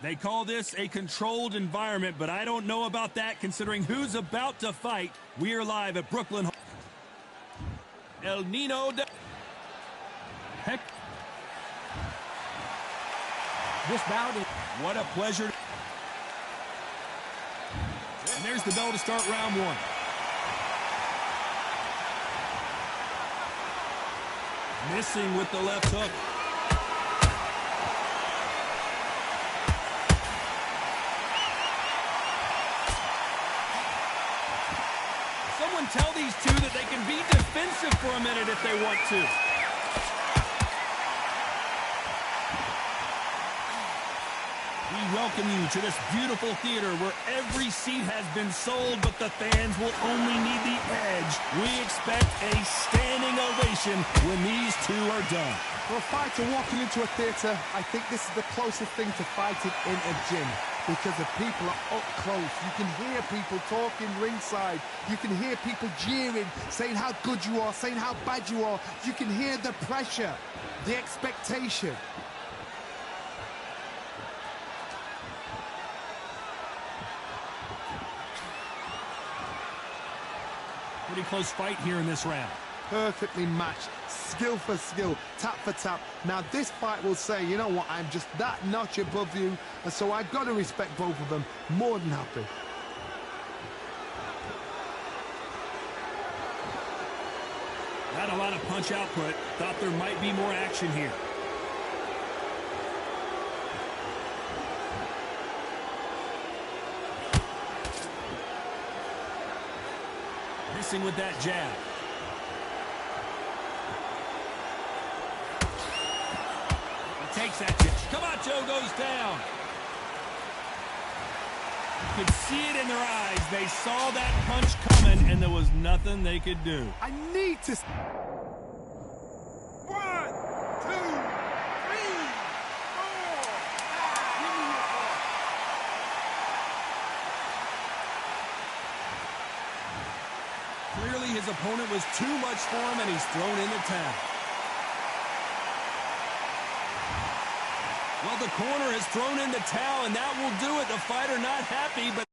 They call this a controlled environment, but I don't know about that considering who's about to fight. We are live at Brooklyn. El Nino. Heck. This bout is... What a pleasure. And there's the bell to start round one. Missing with the left hook. Someone tell these two that they can be defensive for a minute if they want to. We welcome you to this beautiful theater where every seat has been sold, but the fans will only need the edge. We expect a standing ovation when these two are done. For a fighter walking into a theater, I think this is the closest thing to fighting in a gym because the people are up close. You can hear people talking ringside. You can hear people jeering, saying how good you are, saying how bad you are. You can hear the pressure, the expectation. Pretty close fight here in this round. Perfectly matched, skill for skill, tap for tap. Now this fight will say, you know what, I'm just that notch above you, and so I've got to respect both of them. More than happy. Not a lot of punch output. Thought there might be more action here. Missing with that jab. He takes that jab. Camacho goes down. You could see it in their eyes. They saw that punch coming, and there was nothing they could do. I need to... 1, 2, 3, 4. Give me your ball. Clearly his opponent was too much for him, and he's thrown in the towel. Well, the corner has thrown in the towel, and that will do it. The fighter not happy, but...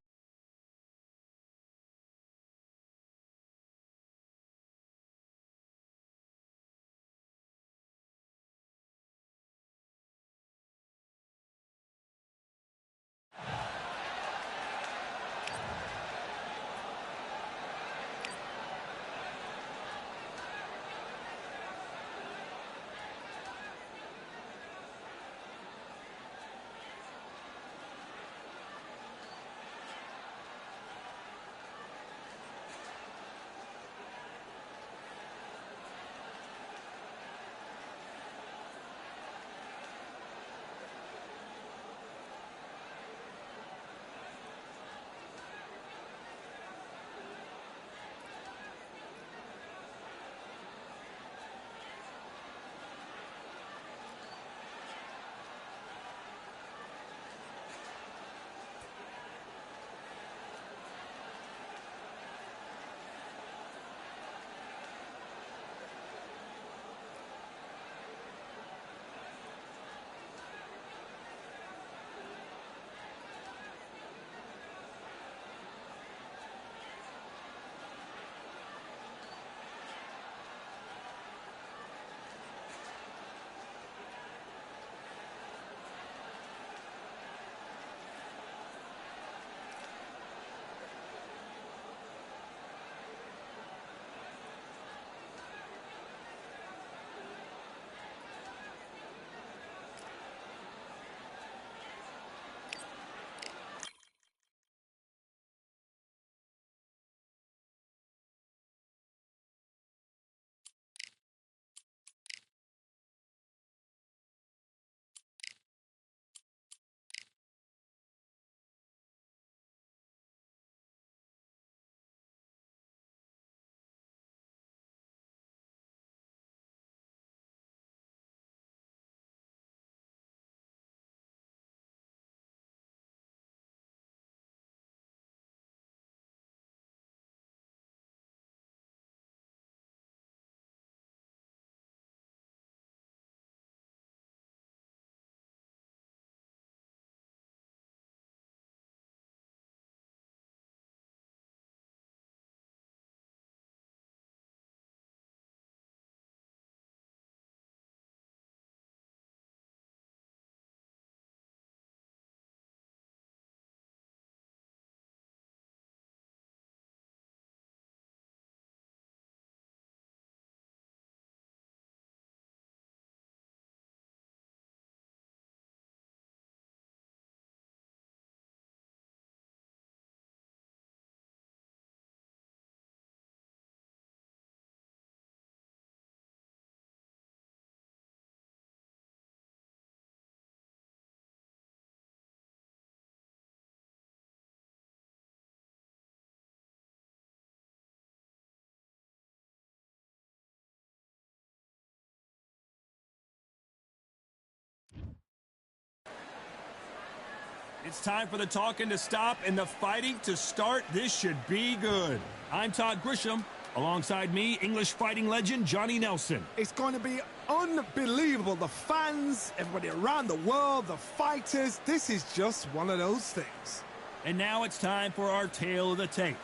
It's time for the talking to stop and the fighting to start. This should be good. I'm Todd Grisham. Alongside me, English fighting legend Johnny Nelson. It's going to be unbelievable. The fans, everybody around the world, the fighters. This is just one of those things. And now it's time for our tale of the tape.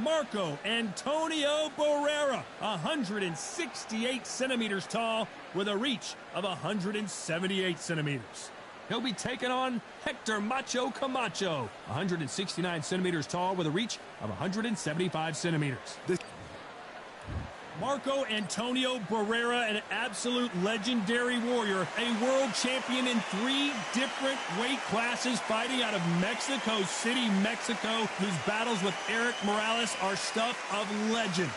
Marco Antonio Barrera, 168 centimeters tall with a reach of 178 centimeters. He'll be taking on Hector Macho Camacho, 169 centimeters tall with a reach of 175 centimeters. Marco Antonio Barrera, an absolute legendary warrior, a world champion in 3 different weight classes, fighting out of Mexico City, Mexico, whose battles with Eric Morales are stuff of legend.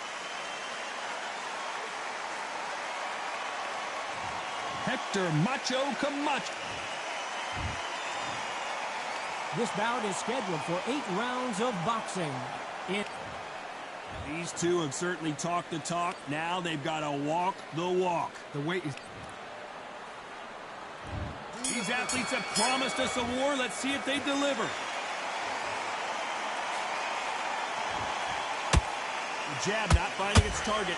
Hector Macho Camacho. This bout is scheduled for 8 rounds of boxing. These two have certainly talked the talk. Now they've got to walk the walk. The weight is... These athletes have promised us a war. Let's see if they deliver. The jab not finding its target.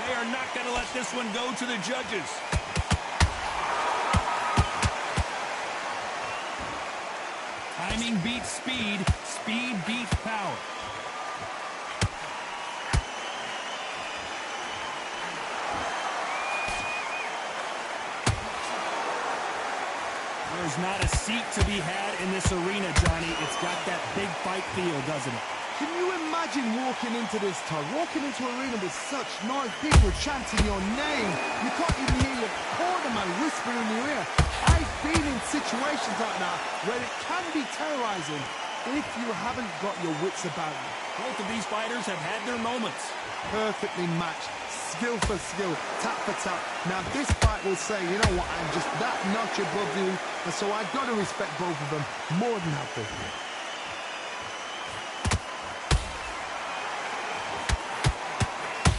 They are not going to let this one go to the judges. Timing beats speed, speed beats power. There's not a seat to be had in this arena, Johnny. It's got that big fight feel, doesn't it? Can you imagine walking into this, Todd? Walking into an arena with such noise, people chanting your name. You can't even hear your cornerman whispering in your ear. I've been in situations like that where it can be terrorizing if you haven't got your wits about you. Both of these fighters have had their moments. Perfectly matched, skill for skill, tap for tap. Now this fight will say, you know what, I'm just that notch above you, and so I've got to respect both of them more than happy.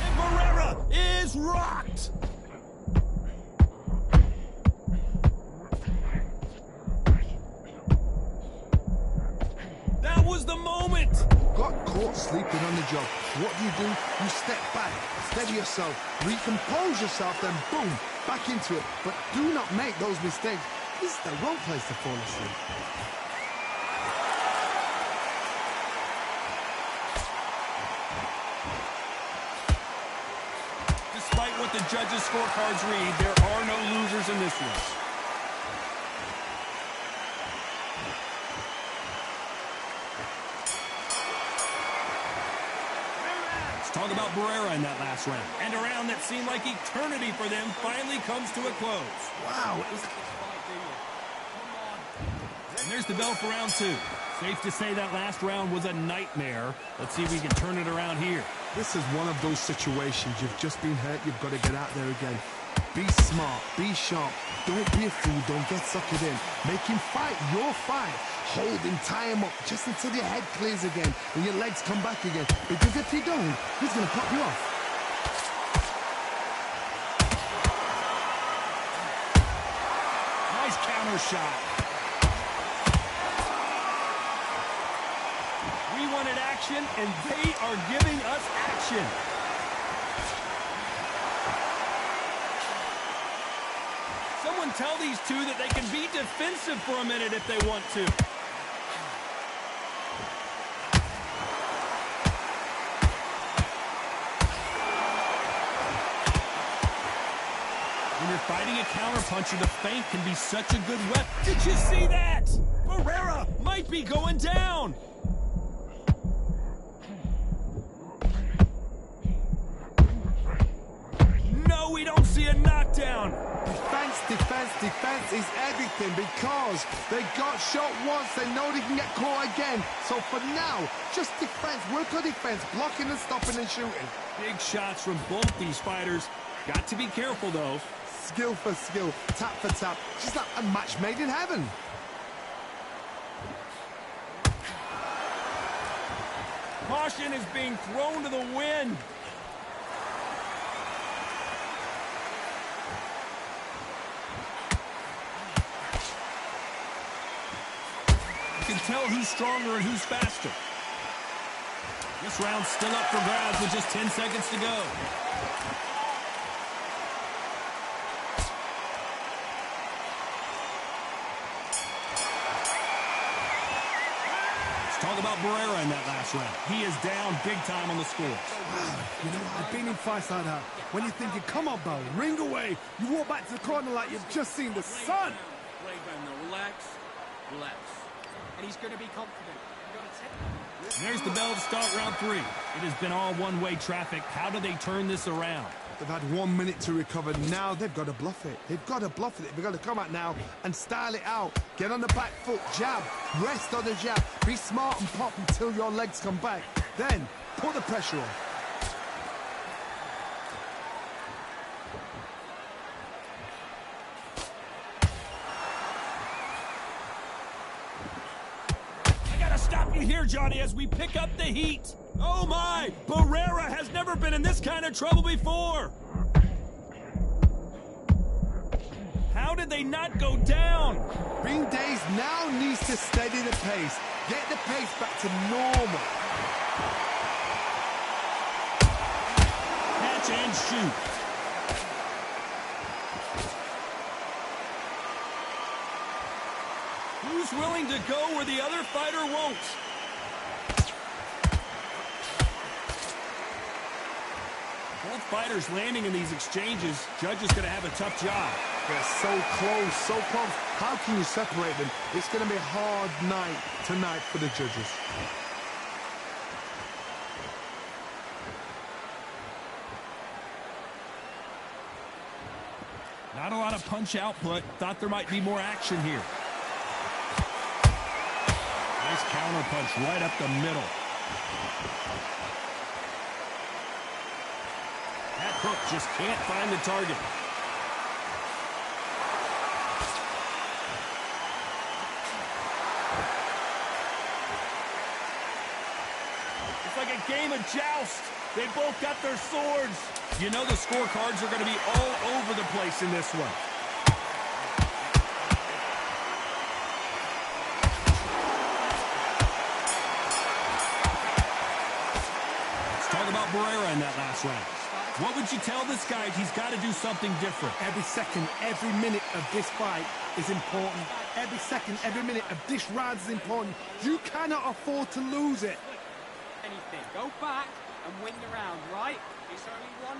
And Barrera is rocked! That was the moment! Got caught sleeping on the job. What do? You step back, steady yourself, recompose yourself, then boom, back into it. But do not make those mistakes. This is the wrong place to fall asleep. Despite what the judges' scorecards read, there are no losers in this one. Talk about Barrera in that last round. And a round that seemed like eternity for them finally comes to a close. Wow. And there's the bell for round 2. Safe to say that last round was a nightmare. Let's see if we can turn it around here. This is one of those situations. You've just been hurt. You've got to get out there again. Be smart. Be sharp. Don't be a fool. Don't get suckered in. Make him fight your fight. Hold him, tie him up, just until your head clears again and your legs come back again. Because if you don't, he's going to pop you off. Nice counter shot. We wanted action, and they are giving us action. Someone tell these two that they can be defensive for a minute if they want to. When you're fighting a counterpuncher, the feint can be such a good weapon. Did you see that? Barrera might be going down. No, we don't see a knockdown. Defense, defense, defense is everything because they got shot once. They know they can get caught again. So for now, just defense. Work on defense, blocking and stopping and shooting. Big shots from both these fighters. Got to be careful, though. Skill for skill, tap for tap. Just like a match made in heaven. Caution is being thrown to the wind. can tell who's stronger and who's faster. This round's still up for grabs with just 10 seconds to go. Talk about Barrera in that last round. He is down big time on the scores. You know, I've been in fights like that. When you're thinking, come on, Bo, ring away. You walk back to the corner like you've just seen the sun. Relax. And he's going to be confident. There's the bell to start round 3. It has been all one-way traffic. How do they turn this around? They've had 1 minute to recover. Now they've got to bluff it. They've got to bluff it. They've got to come out now and style it out. Get on the back foot, jab, rest on the jab. Be smart and pop until your legs come back. Then put the pressure on. Stop you here, Johnny, as we pick up the heat. Oh, my! Barrera has never been in this kind of trouble before. How did they not go down? Ring Days now needs to steady the pace. Get the pace back to normal. Catch and shoot. Who's willing to go where the other fighter won't? Both fighters landing in these exchanges. Judge is going to have a tough job. They're so close, so close. How can you separate them? It's going to be a hard night tonight for the judges. Not a lot of punch output. Thought there might be more action here. Nice counter punch right up the middle. That hook just can't find the target. It's like a game of joust. They both got their swords. You know the scorecards are going to be all over the place in this one. Barrera in that last round. What would you tell this guy? He's got to do something different. Every second, every minute of this fight is important. Every second, every minute of this round is important. You cannot afford to lose it. Anything. Go back and win the round, right? It's only one.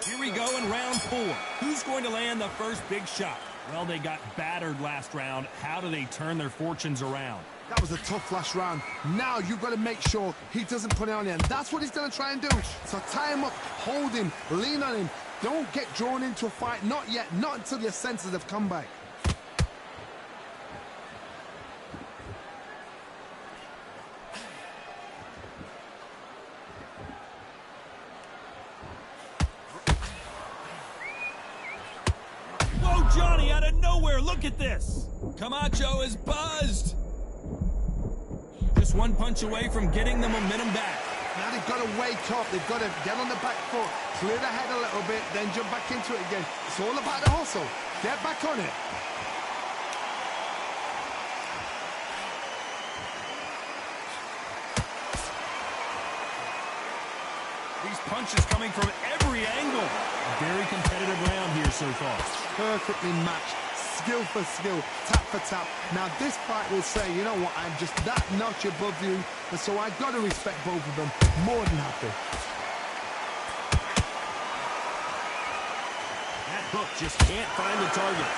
Here we go in round 4. Who's going to land the first big shot? Well, they got battered last round. How do they turn their fortunes around? That was a tough last round. Now you've got to make sure he doesn't put it on you. And that's what he's going to try and do. So tie him up, hold him, lean on him. Don't get drawn into a fight. Not yet. Not until your senses have come back. Whoa, Johnny, out of nowhere. Look at this. Camacho is buzzed. Just one punch away from getting the momentum back. Now they've got to wake up. They've got to get on the back foot, clear the head a little bit, then jump back into it again. It's all about the hustle. Get back on it. These punches coming from every angle. A very competitive round here so far. Perfectly matched. Skill for skill, tap for tap. Now this fight will say, you know what, I'm just that notch above you, and so I've got to respect both of them. More than happy. That hook just can't find the target.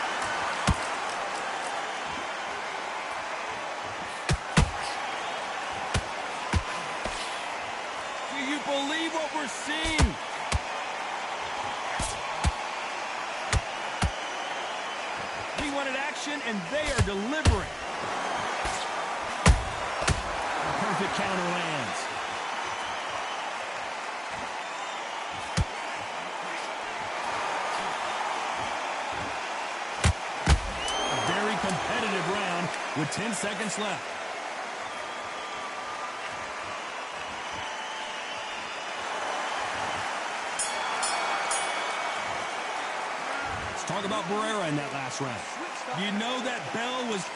Do you believe what we're seeing? We wanted action, and they are delivering. A perfect counter lands. A very competitive round with 10 seconds left. Talk about Barrera in that last round. You know that bell was...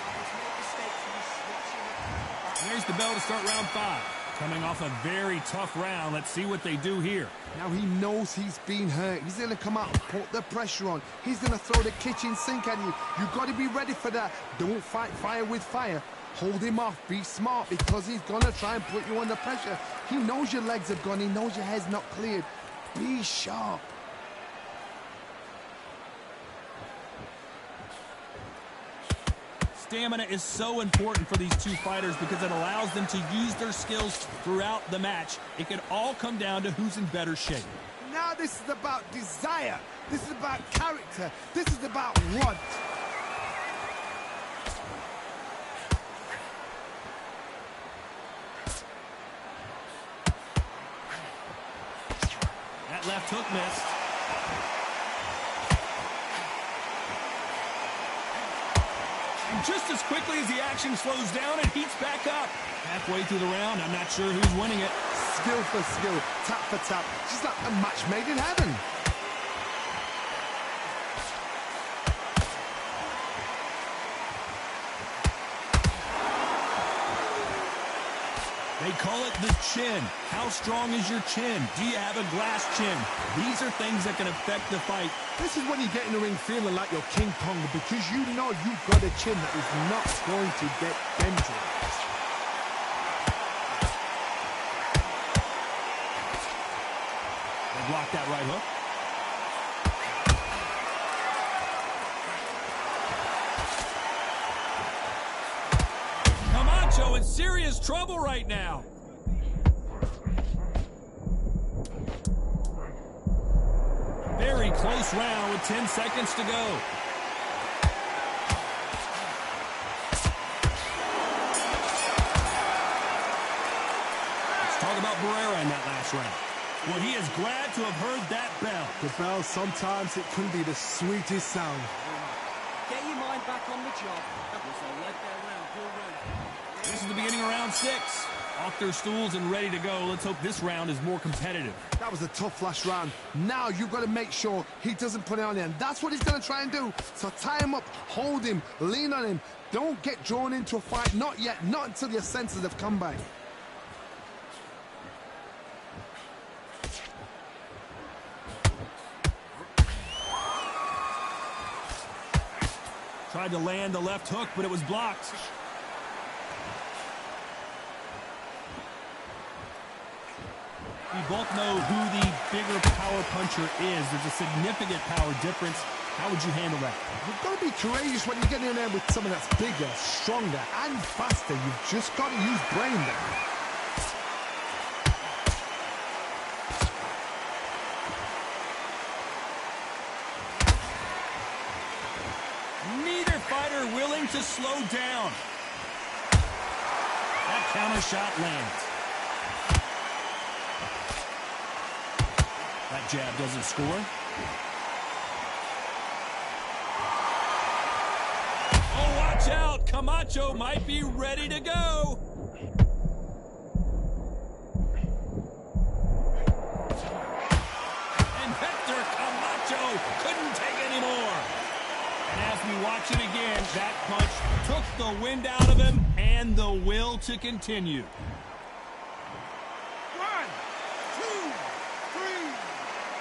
There's the bell to start round 5. Coming off a very tough round. Let's see what they do here. Now he knows he's been hurt. He's going to come out and put the pressure on. He's going to throw the kitchen sink at you. You've got to be ready for that. Don't fight fire with fire. Hold him off. Be smart because he's going to try and put you under pressure. He knows your legs have gone. He knows your head's not cleared. Be sharp. Stamina is so important for these two fighters because it allows them to use their skills throughout the match. It can all come down to who's in better shape. Now this is about desire. This is about character. This is about want. That left hook missed. Just as quickly as the action slows down, it heats back up. Halfway through the round, I'm not sure who's winning it. Skill for skill, tap for tap. Just like a match made in heaven. They call it the chin. How strong is your chin? Do you have a glass chin? These are things that can affect the fight. This is when you get in the ring feeling like you're King Kong because you know you've got a chin that is not going to get dented. They blocked that right hook. Camacho in serious trouble right now. Very close round with 10 seconds to go. Let's talk about Barrera in that last round. Well, he is glad to have heard that bell. The bell, sometimes it can be the sweetest sound. Get your mind back on the job. That was a leg there round. Good round. This is the beginning of round 6. Off their stools and ready to go. Let's hope this round is more competitive. That was a tough last round. Now you've got to make sure he doesn't put it on there. And that's what he's going to try and do. So tie him up, hold him, lean on him. Don't get drawn into a fight. Not yet. Not until your senses have come back. Tried to land the left hook, but it was blocked. We both know who the bigger power puncher is. There's a significant power difference. How would you handle that? You've got to be courageous when you get in there with someone that's bigger, stronger, and faster. You've just got to use brain there. Neither fighter willing to slow down. That counter shot lands. That jab doesn't score. Oh, watch out! Camacho might be ready to go. And Hector Camacho couldn't take any more. And as we watch it again, that punch took the wind out of him and the will to continue. 1, 2, 3,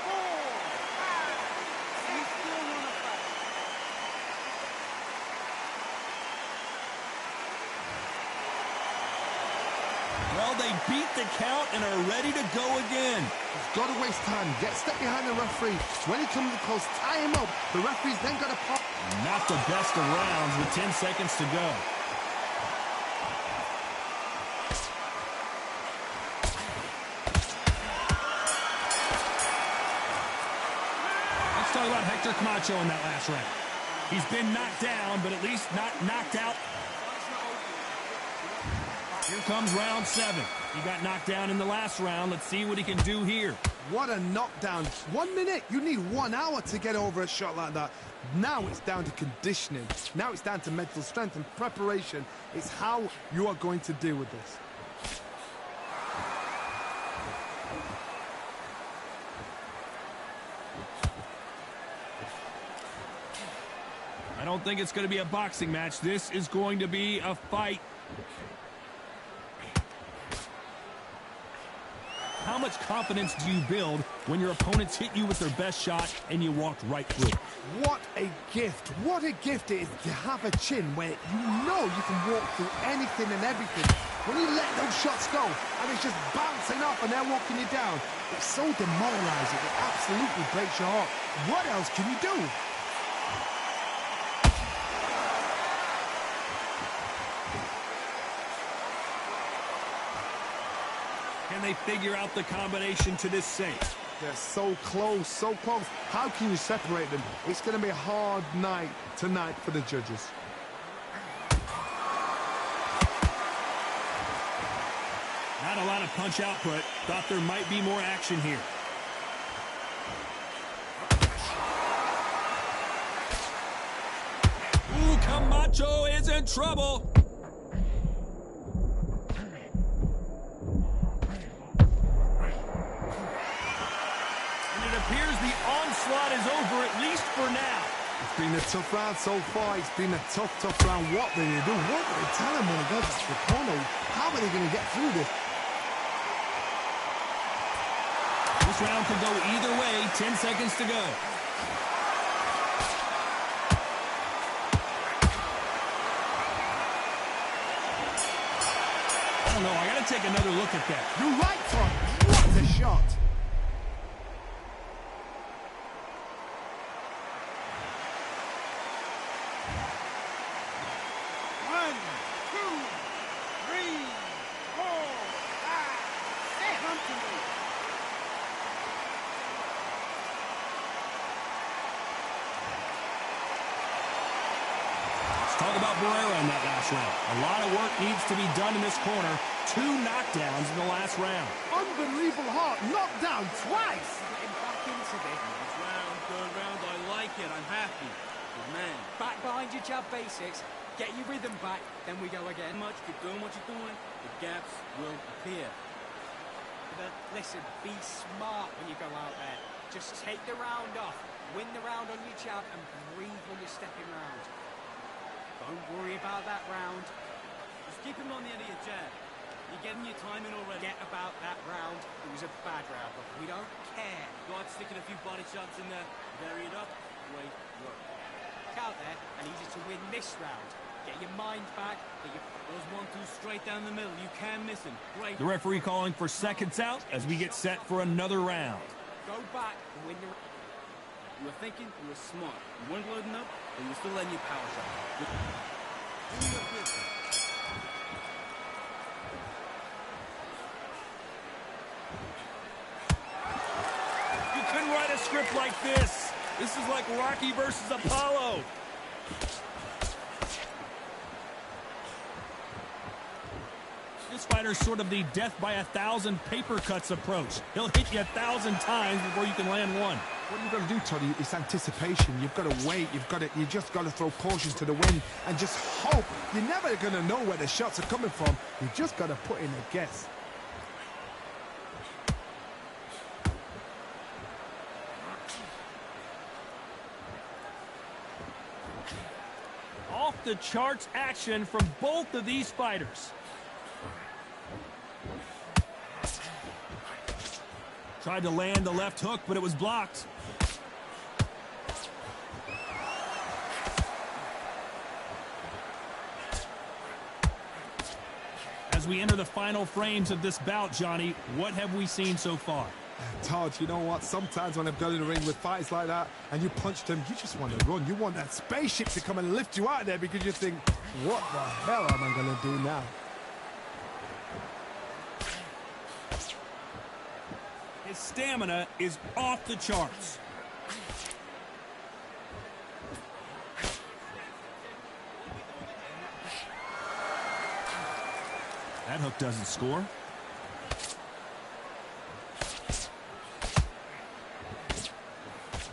4, 5. He's still on the back. Well, they beat the count and are ready to go again. He's got to waste time. Get step behind the referee. When he comes close, tie him up. The referee's then got to pop. Not the best of rounds with 10 seconds to go. Let's talk about Hector Camacho in that last round. He's been knocked down, but at least not knocked out. Here comes round 7. He got knocked down in the last round. Let's see what he can do here. What a knockdown. 1 minute. You need 1 hour to get over a shot like that. Now it's down to conditioning. Now it's down to mental strength and preparation. It's how you are going to deal with this. I don't think it's going to be a boxing match. This is going to be a fight. how much confidence do you build when your opponents hit you with their best shot and you walked right through it? What a gift. What a gift it is to have a chin where you know you can walk through anything and everything. When you let those shots go and it's just bouncing off and they're walking you down, it's so demoralizing. It absolutely breaks your heart. What else can you do? Can they figure out the combination to this save? They're so close, so close. How can you separate them? It's going to be a hard night tonight for the judges. Not a lot of punch output. Thought there might be more action here. Ooh, Camacho is in trouble. Appears the onslaught is over, at least for now. It's been a tough round so far. It's been a tough round. What do they do? What do they tell him when he goes to the corner? How are they going to get through this? This round could go either way. 10 seconds to go. I don't know. I got to take another look at that. You're right, Tom. What a shot. Talk about Barrera in that last round. A lot of work needs to be done in this corner. 2 knockdowns in the last round. Unbelievable heart. Knocked down twice. Getting back into this. This round, third round, I like it. I'm happy. Good man. Back behind your jab basics. Get your rhythm back. Then we go again. Keep doing what you're doing. The gaps will appear. But listen, be smart when you go out there. Just take the round off. Win the round on your jab and breathe when you're stepping round. Don't worry about that round. Just keep him on the end of your jab. You're getting your time in already. Forget about that round. It was a bad round, but we don't care. God, sticking a few body shots in there. Bury it up. Great work. Out there, and easy to win this round. Get your mind back. Get your... Those 1-2 straight down the middle. You can't miss him. Great. The referee calling for seconds out as we get set for another round. Go back and win the... You were thinking, you were smart. You weren't loading up, but you were still letting your power shot. You couldn't write a script like this. This is like Rocky versus Apollo. This fighter's sort of the death by 1,000 paper cuts approach. He'll hit you 1,000 times before you can land one. What you've got to do, Tony, is anticipation. You've got to wait. You just got to throw cautions to the wind and just hope. You're never going to know where the shots are coming from. You just got to put in a guess. Off the charts action from both of these fighters. Tried to land the left hook, but it was blocked. As we enter the final frames of this bout, Johnny, what have we seen so far? Todd, you know what? Sometimes when I've got in the ring with fights like that and you punch them, you just want to run. You want that spaceship to come and lift you out of there because you think, what the hell am I going to do now? His stamina is off the charts. That hook doesn't score.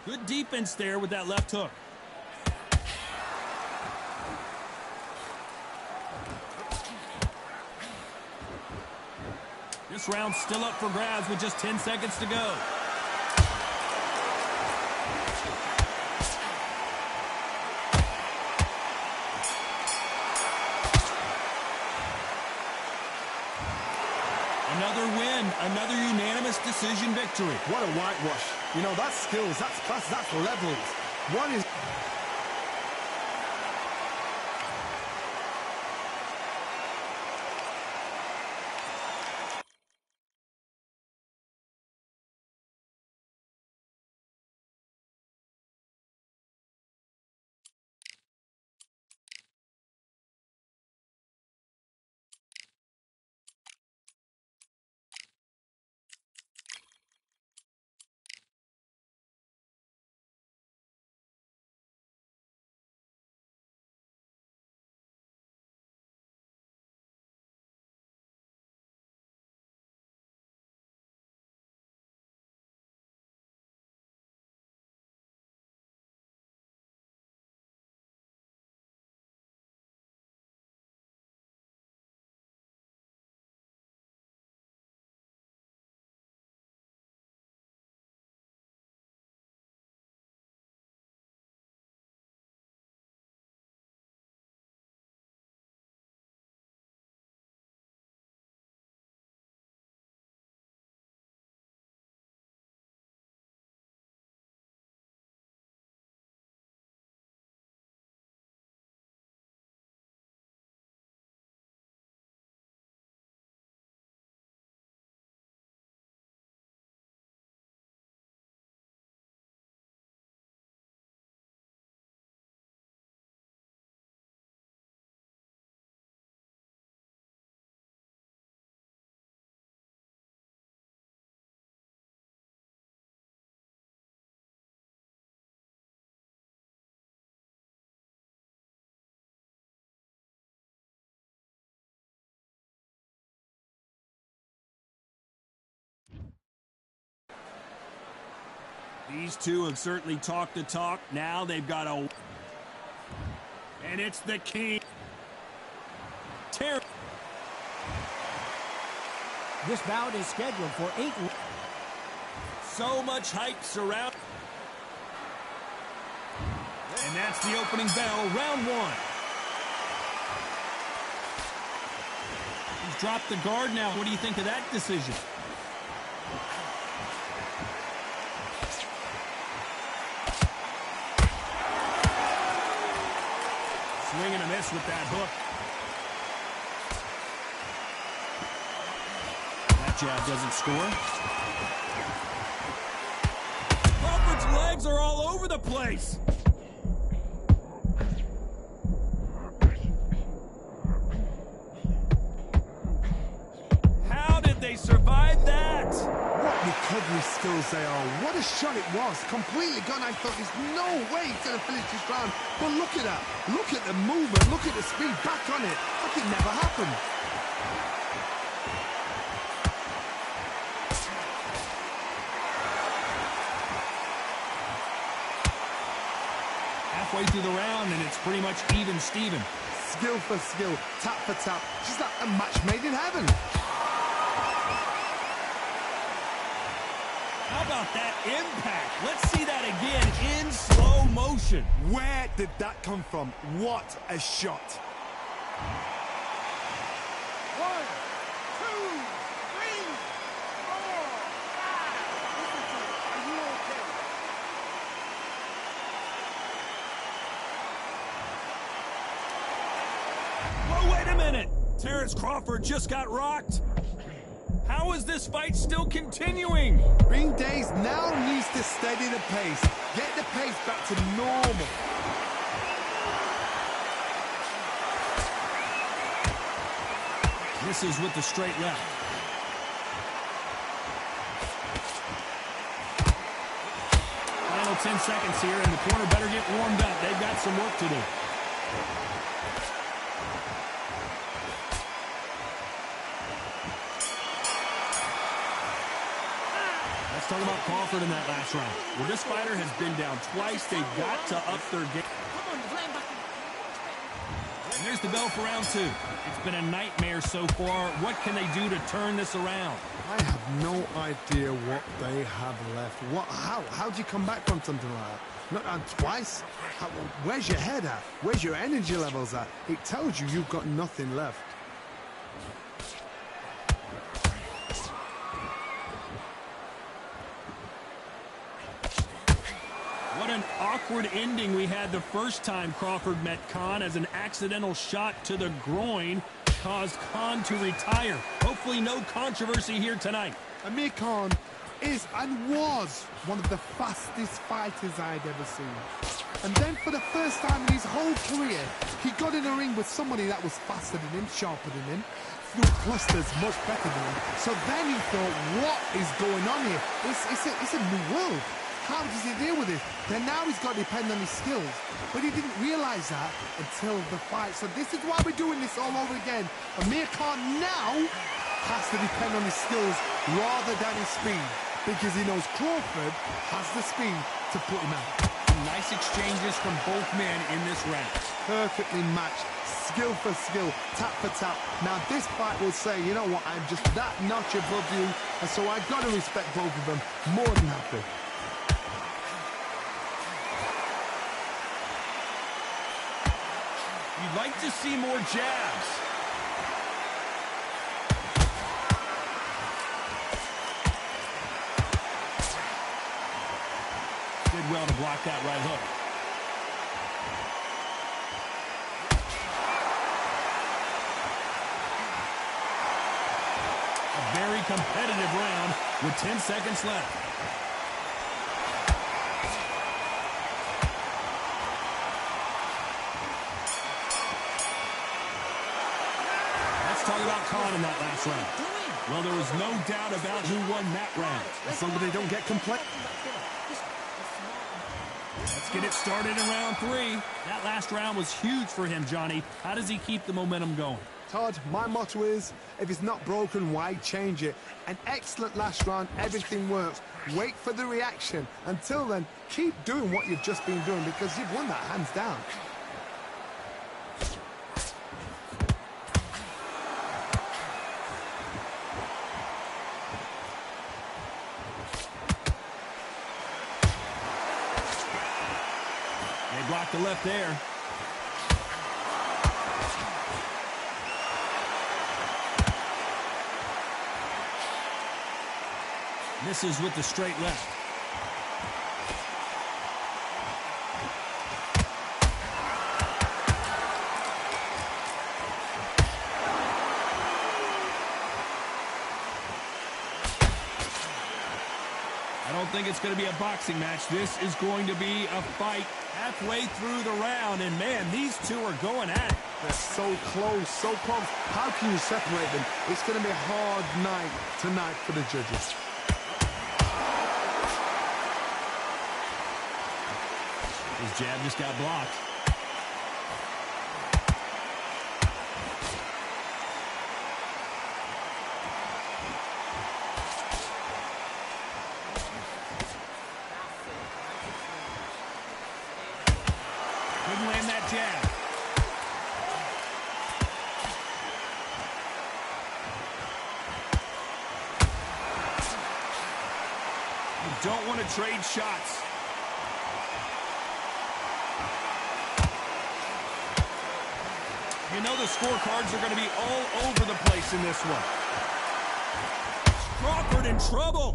Good defense there with that left hook. This round's still up for grabs with just 10 seconds to go. Another win Another unanimous decision victory. What a whitewash. You know, that's skills, that's class, that's levels. What is... These two have certainly talked the talk. Now they've got a... And it's the king. This bout is scheduled for 8. So much hype surround. And that's the opening bell, round 1. He's dropped the guard now. What do you think of that decision? Swing and a miss with that hook. That jab doesn't score. Crawford's legs are all over the place. How did they survive that? What recovery skills they are. What a shot it was. Completely gone. I thought there's no way he's going to finish this round. But look at that. Look at the movement. Look at the speed. Back on it. Like it never happened. Halfway through the round, and it's pretty much even Steven. Skill for skill. Tap for tap. Just like a match made in heaven. How about that impact? Let's see that again in slow motion. Where did that come from? What a shot. 1, 2, 3, 4, 5. Are you okay? Whoa, wait a minute. Terrence Crawford just got rocked. How is this fight still continuing? Ring Days now needs to steady the pace. Get the pace back to normal. Misses with the straight left. Final 10 seconds here, and the corner better get warmed up. They've got some work to do. Let's talk about Crawford in that last round. Well, this fighter has been down twice. They've got to up their game. And there's the bell for round 2. It's been a nightmare so far. What can they do to turn this around? I have no idea what they have left. How do you come back from something like that? Not down twice? Where's your head at? Where's your energy levels at? It tells you you've got nothing left. What an awkward ending we had the first time Crawford met Khan, as an accidental shot to the groin caused Khan to retire. Hopefully no controversy here tonight. Amir Khan is and was one of the fastest fighters I'd ever seen. And then for the first time in his whole career, he got in a ring with somebody that was faster than him, sharper than him, threw clusters much better than him. So then he thought, what is going on here? It's a new world. How does he deal with it? Then now he's got to depend on his skills. But he didn't realise that until the fight. So this is why we're doing this all over again. Amir Khan now has to depend on his skills rather than his speed, because he knows Crawford has the speed to put him out. Nice exchanges from both men in this round. Perfectly matched, skill for skill, tap for tap. Now this fight will say, you know what, I'm just that notch above you, and so I've got to respect both of them more than happy. You'd like to see more jabs. Did well to block that right hook. A very competitive round with 10 seconds left. Talk about Khan in that last round. Well, there was no doubt about who won that round. As long as they don't get complaint. Let's get it started in round 3. That last round was huge for him, Johnny. How does he keep the momentum going? Todd, my motto is, if it's not broken, why change it? An excellent last round, everything works. Wait for the reaction. Until then, keep doing what you've just been doing, because you've won that hands down. Block the left there. Misses with the straight left. I don't think it's going to be a boxing match. This is going to be a fight halfway through the round, and man, these two are going at it. They're so close, so close. How can you separate them? It's going to be a hard night tonight for the judges. His jab just got blocked. Couldn't land that jab. You don't want to trade shots. You know the scorecards are going to be all over the place in this one. Crawford in trouble.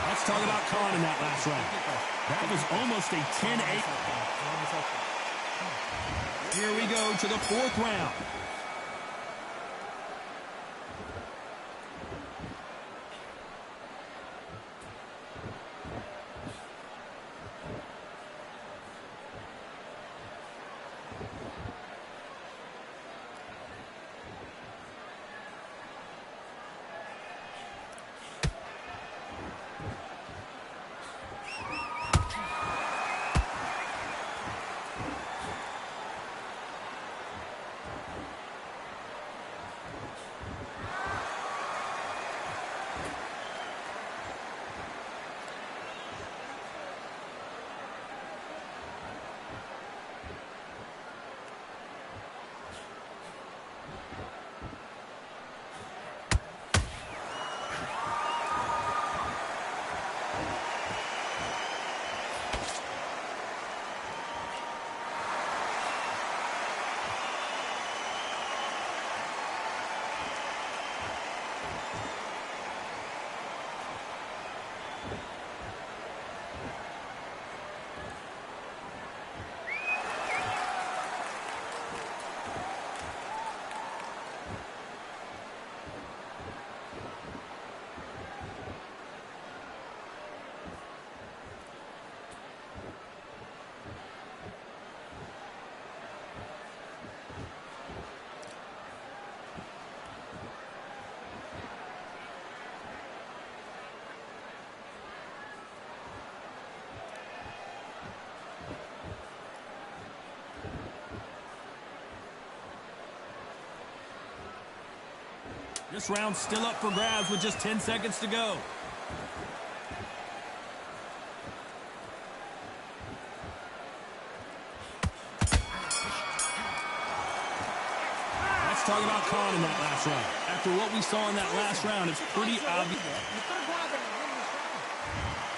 Let's talk about Khan in that last round. That was almost a 10-8. Here we go to the 4th round. This round's still up for grabs with just 10 seconds to go. Let's talk about Khan in that last round. After what we saw in that last round, it's pretty obvious.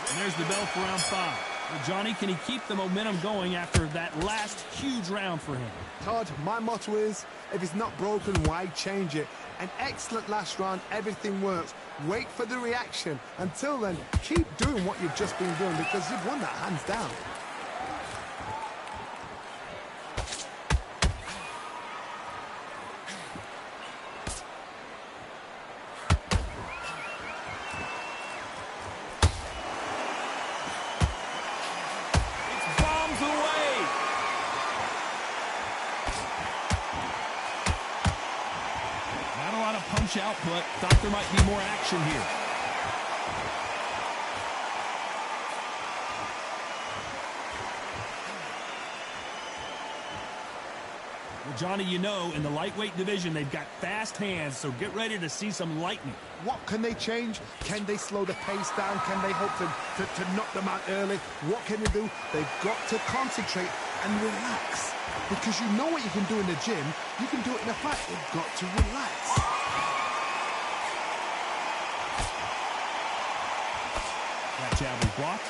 And there's the bell for round 5. Well, Johnny, can he keep the momentum going after that last huge round for him? Todd, my motto is, if it's not broken, why change it? An excellent last round, everything works. Wait for the reaction. Until then, keep doing what you've just been doing because you've won that hands down. Output. Thought there might be more action here. Well, Johnny, you know, in the lightweight division, they've got fast hands, so get ready to see some lightning. What can they change? Can they slow the pace down? Can they hope to knock them out early? What can they do? They've got to concentrate and relax. Because you know what you can do in the gym, you can do it in a fight. They've got to relax. That jab was blocked.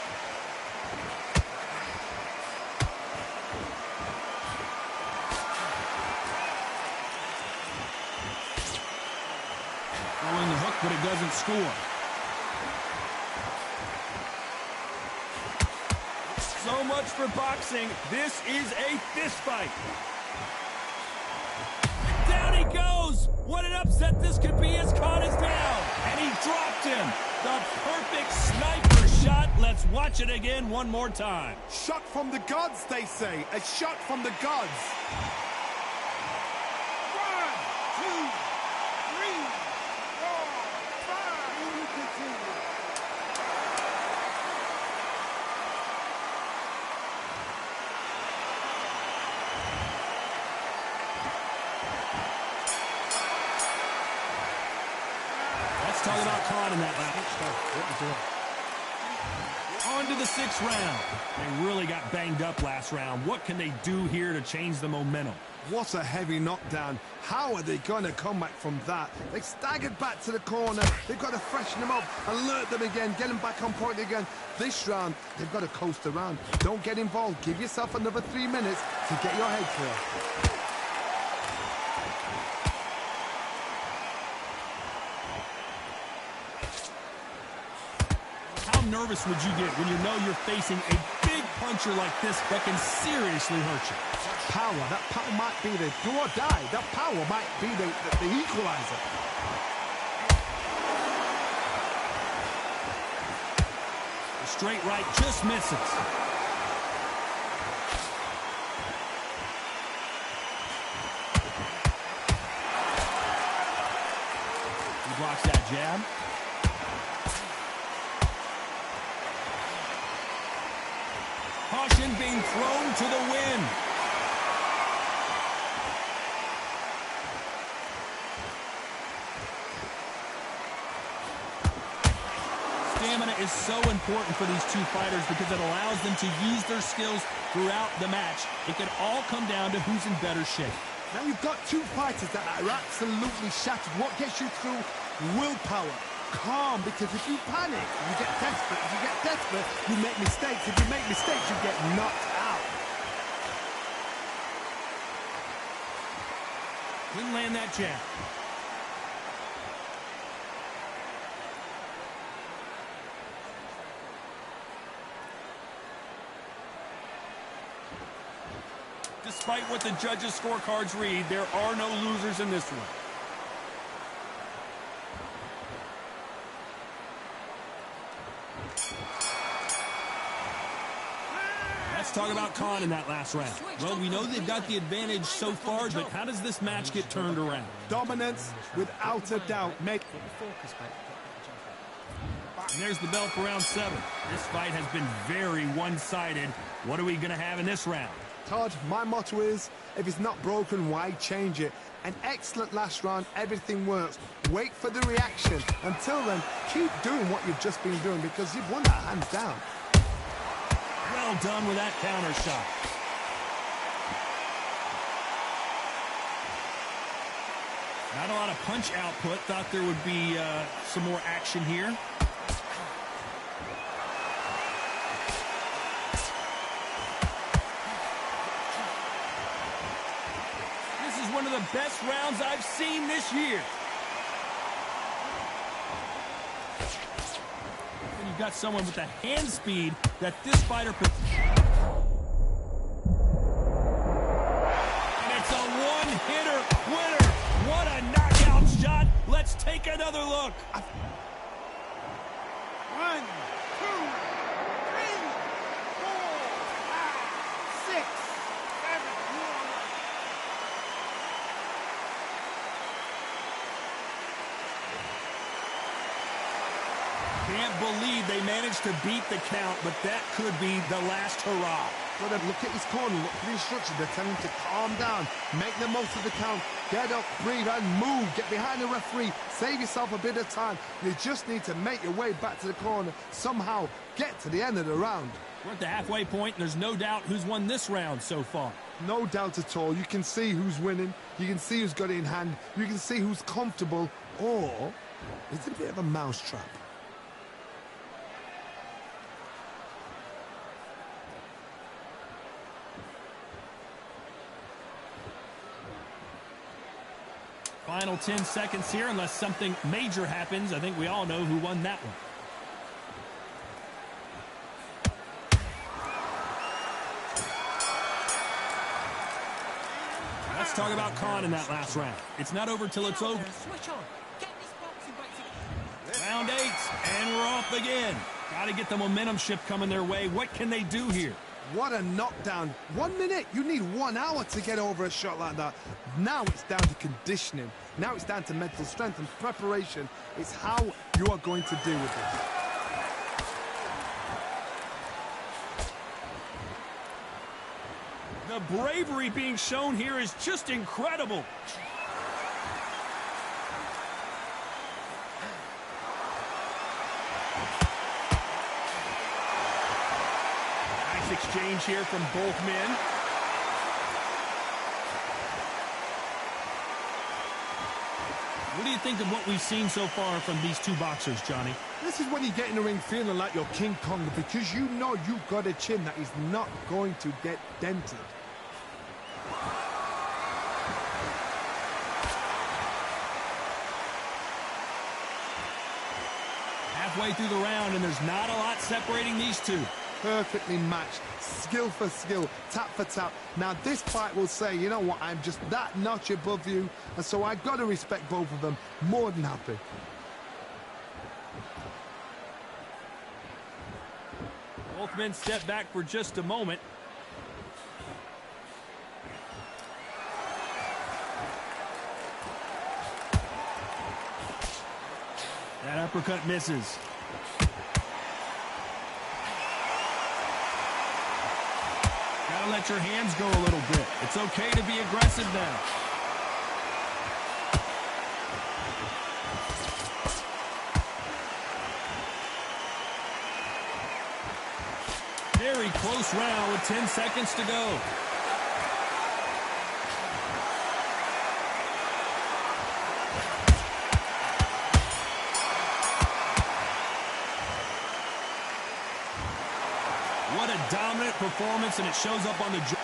Throwing the hook, but it doesn't score. So much for boxing. This is a fist fight. Down he goes. What an upset this could be as Khan is down. And he dropped him. The perfect sniper shot. Let's watch it again one more time. Shot from the gods, they say. A shot from the gods. 1, 2, 3, 4, 5. Talk about Khan in that lap. On to the 6th round. They really got banged up last round. What can they do here to change the momentum? What a heavy knockdown. How are they going to come back from that? They staggered back to the corner. They've got to freshen them up, alert them again, get them back on point again. This round, they've got to coast around. Don't get involved. Give yourself another 3 minutes to get your head clear. Nervous would you get when you know you're facing a big puncher like this that can seriously hurt you? That power might be the do or die. That power might be the equalizer. The straight right just misses. He blocks that jab. Caution being thrown to the wind. Stamina is so important for these two fighters because it allows them to use their skills throughout the match. It can all come down to who's in better shape. Now you've got two fighters that are absolutely shattered. What gets you through? Willpower. Calm, because if you panic, you get desperate. If you get desperate, you make mistakes. If you make mistakes, you get knocked out. Couldn't land that jab. Despite what the judges' scorecards read, there are no losers in this one. Let's talk about Khan in that last round. Well, we know they've got the advantage so far, but how does this match get turned around? Dominance, without a doubt. And there's the bell for round 7. This fight has been very one-sided. What are we going to have in this round? Todd, my motto is, if it's not broken, why change it? An excellent last round, everything works. Wait for the reaction. Until then, keep doing what you've just been doing because you've won that hands down. Well done with that counter shot. Not a lot of punch output. Thought there would be some more action here. This is one of the best rounds I've seen this year. And you've got someone with the hand speed that this fighter could... And it's a one-hitter winner. What a knockout shot. Let's take another look. 1, 2, 3, 4, 5, 6, 7. Can't believe they managed to beat the count, but that could be the last hurrah. Well, then look at his corner, look for the instructions. They're telling him to calm down, make the most of the count, get up, breathe, and move. Get behind the referee, save yourself a bit of time. You just need to make your way back to the corner, somehow get to the end of the round. We're at the halfway point, and there's no doubt who's won this round so far. No doubt at all. You can see who's winning. You can see who's got it in hand. You can see who's comfortable. Or is it a bit of a mousetrap? Final 10 seconds here, unless something major happens. I think we all know who won that one. Let's talk about Khan in that last round. It's not over till it's over. Switch on. Get this boxing back together. Round 8, and we're off again. Got to get the momentum shift coming their way. What can they do here? What a knockdown. 1 minute. You need 1 hour to get over a shot like that. Now it's down to conditioning. Now it's down to mental strength and preparation. It's how you are going to deal with this. The bravery being shown here is just incredible. Nice exchange here from both men. What do you think of what we've seen so far from these two boxers, Johnny? This is when you get in the ring feeling like you're King Kong because you know you've got a chin that is not going to get dented. Halfway through the round, and there's not a lot separating these two. Perfectly matched, skill for skill, tap for tap. Now this fight will say, you know what, I'm just that notch above you, and so I've got to respect both of them. More than happy. Both men step back for just a moment. That uppercut misses. Gotta let your hands go a little bit. It's okay to be aggressive now. Very close round with 10 seconds to go. What a dominant performance, and it shows up on the...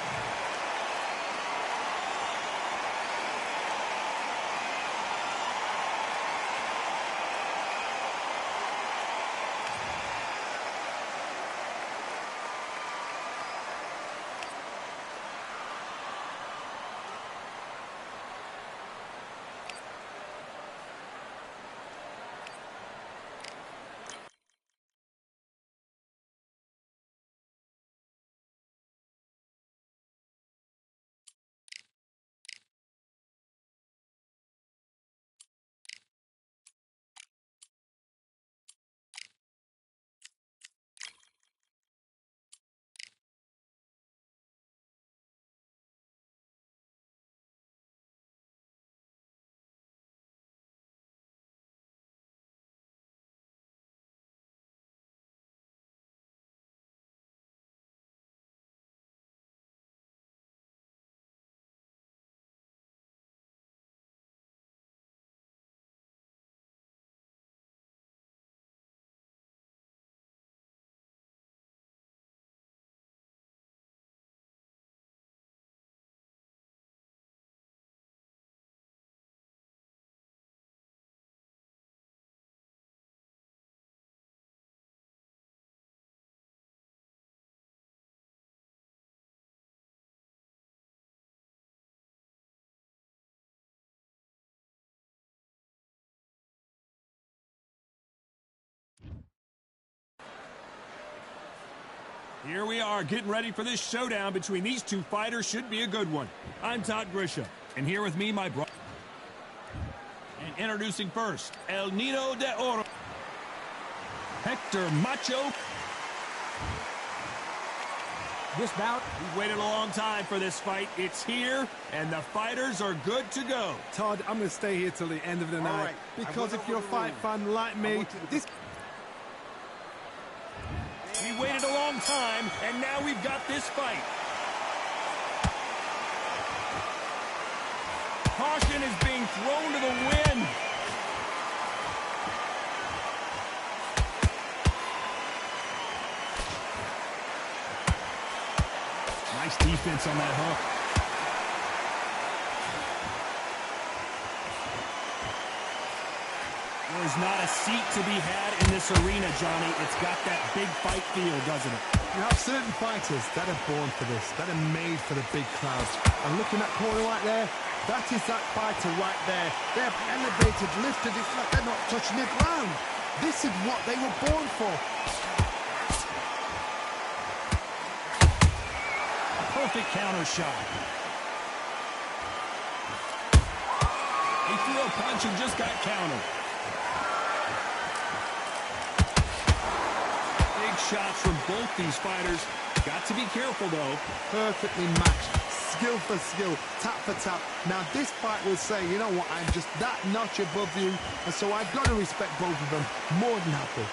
Here we are, getting ready for this showdown between these two fighters. Should be a good one. I'm Todd Grisham, and here with me, my brother. And introducing first, El Nido de Oro, Hector Macho. This bout, We've waited a long time for this fight. It's here, and the fighters are good to go. Todd, I'm going to stay here till the end of the night. right. Because if you're a fight fan like me, this... We waited a long time, and now we've got this fight. Caution is being thrown to the wind. Nice defense on that hook. There's not a seat to be had in this arena, Johnny. It's got that big fight feel, doesn't it? You have certain fighters that are born for this, that are made for the big crowds. And looking at that corner right there, that is that fighter right there. They have elevated, lifted, it's like they're not touching the ground. This is what they were born for. A perfect counter shot. He threw a punch and just got countered. Big shots from both these fighters. Got to be careful, though. Perfectly matched, skill for skill, tap for tap. Now this fight will say, you know what, I'm just that notch above you, and so I've got to respect both of them more than happy.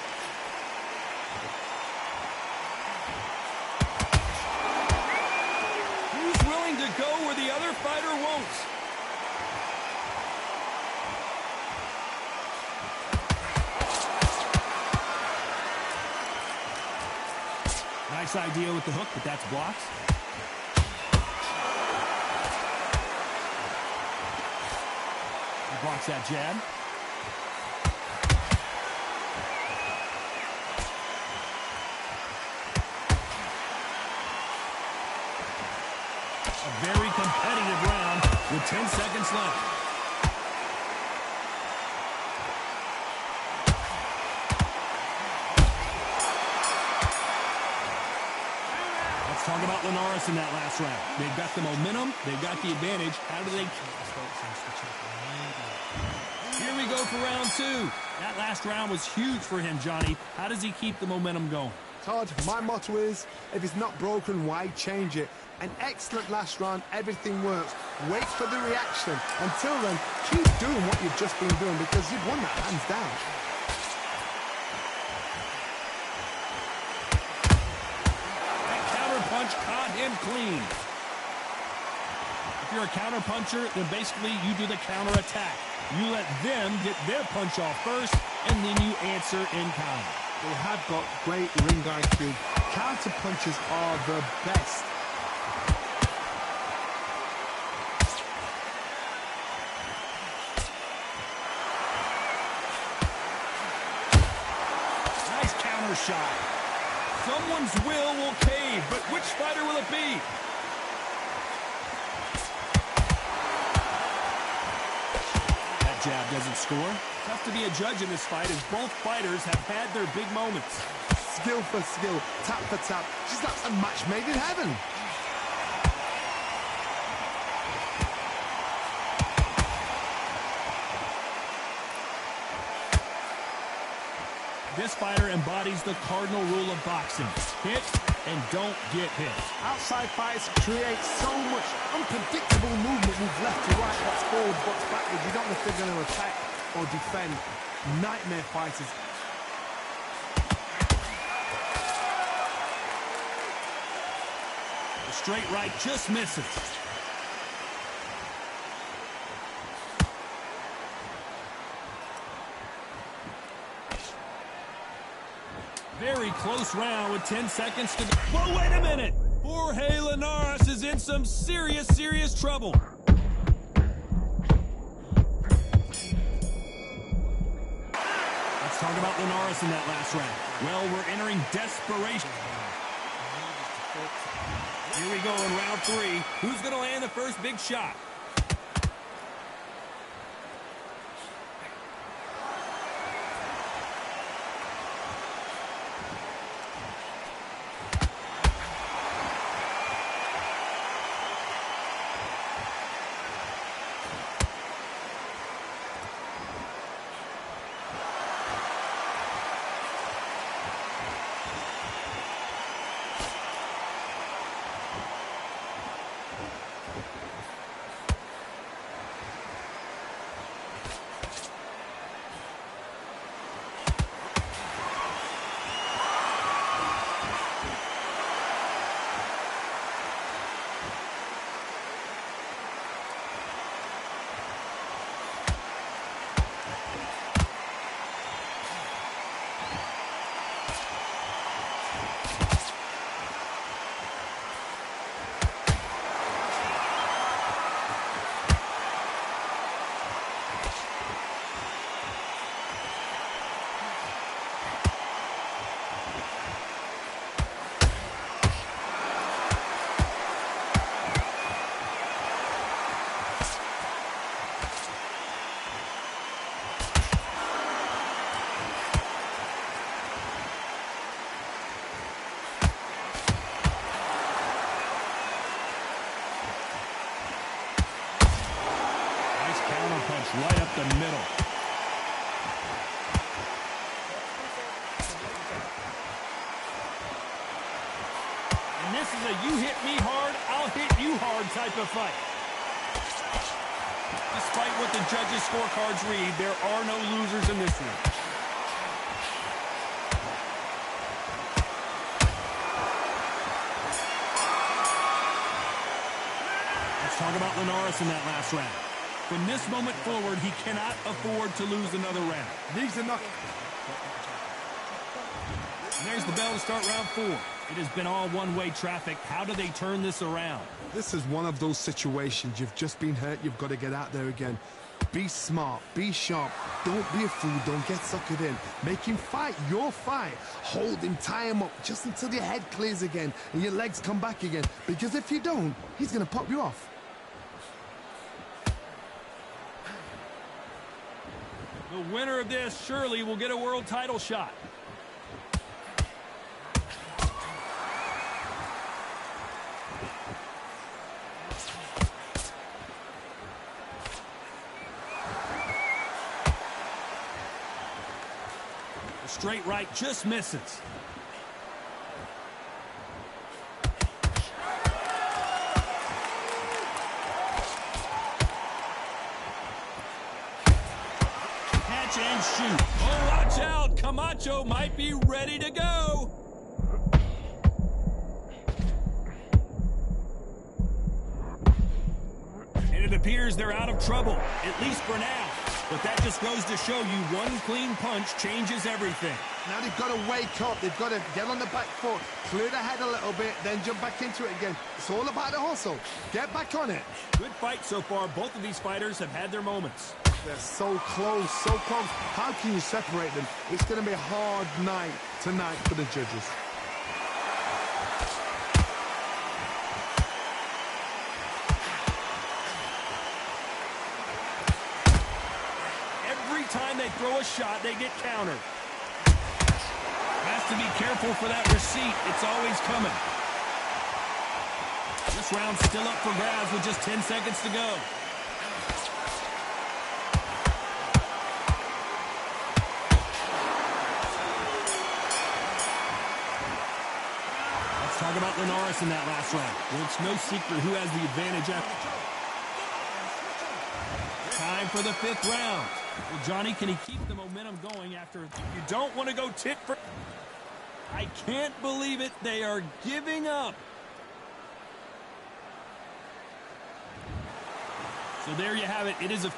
Who's willing to go where the other fighter won't? Nice idea with the hook, but that's blocked. He blocks that jab. A very competitive round with 10 seconds left. Talk about Linares in that last round. They've got the momentum. They've got the advantage. How do they... Here we go for round two. That last round was huge for him, Johnny. How does he keep the momentum going? Todd, my motto is, if it's not broken, why change it? An excellent last round, everything works. Wait for the reaction. Until then, keep doing what you've just been doing because you've won that hands down. Punch caught him clean. If you're a counter puncher, then basically you do the counter attack. You let them get their punch off first, and then you answer in kind. They have got great ring IQ. Counter punches are the best. Nice counter shot. Someone's will cave, but which fighter will it be? That jab doesn't score. Tough to be a judge in this fight as both fighters have had their big moments. Skill for skill, tap for tap. She's like a match made in heaven. This fighter embodies the cardinal rule of boxing. Hit and don't get hit. Outside fights create so much unpredictable movement. Move left to right, what's forward, what's backwards. You don't know if they're going to attack or defend. Nightmare fighters. The straight right just misses. Very close round with 10 seconds to go. Whoa, wait a minute! Jorge Linares is in some serious trouble. Let's talk about Linares in that last round. Well, we're entering desperation. Here we go in round three. Who's going to land the first big shot? middle. And this is a you hit me hard, I'll hit you hard type of fight. Despite what the judges' scorecards read, there are no losers in this one. Let's talk about Linares in that last round. From this moment forward, he cannot afford to lose another round. Needs a knock. And there's the bell to start round 4. It has been all one-way traffic. How do they turn this around? This is one of those situations. You've just been hurt. You've got to get out there again. Be smart. Be sharp. Don't be a fool. Don't get suckered in. Make him fight your fight. Hold him. Tie him up just until your head clears again and your legs come back again. Because if you don't, he's going to pop you off. The winner of this surely will get a world title shot. The straight right just misses. And shoot. Oh, watch out. Camacho might be ready to go. And it appears they're out of trouble, at least for now. But that just goes to show you one clean punch changes everything. Now they've got to wake up. They've got to get on the back foot, clear the head a little bit, then jump back into it again. It's all about the hustle. Get back on it. Good fight so far. Both of these fighters have had their moments. They're so close, so close. How can you separate them? It's going to be a hard night tonight for the judges. Every time they throw a shot, they get countered. Has to be careful for that receipt. It's always coming. This round's still up for grabs with just 10 seconds to go. Talk about Linares in that last round. Well, it's no secret who has the advantage after. Time for the 5th round. Well, Johnny, can he keep the momentum going after? You don't want to go tit for... I can't believe it. They are giving up. So there you have it. It is a...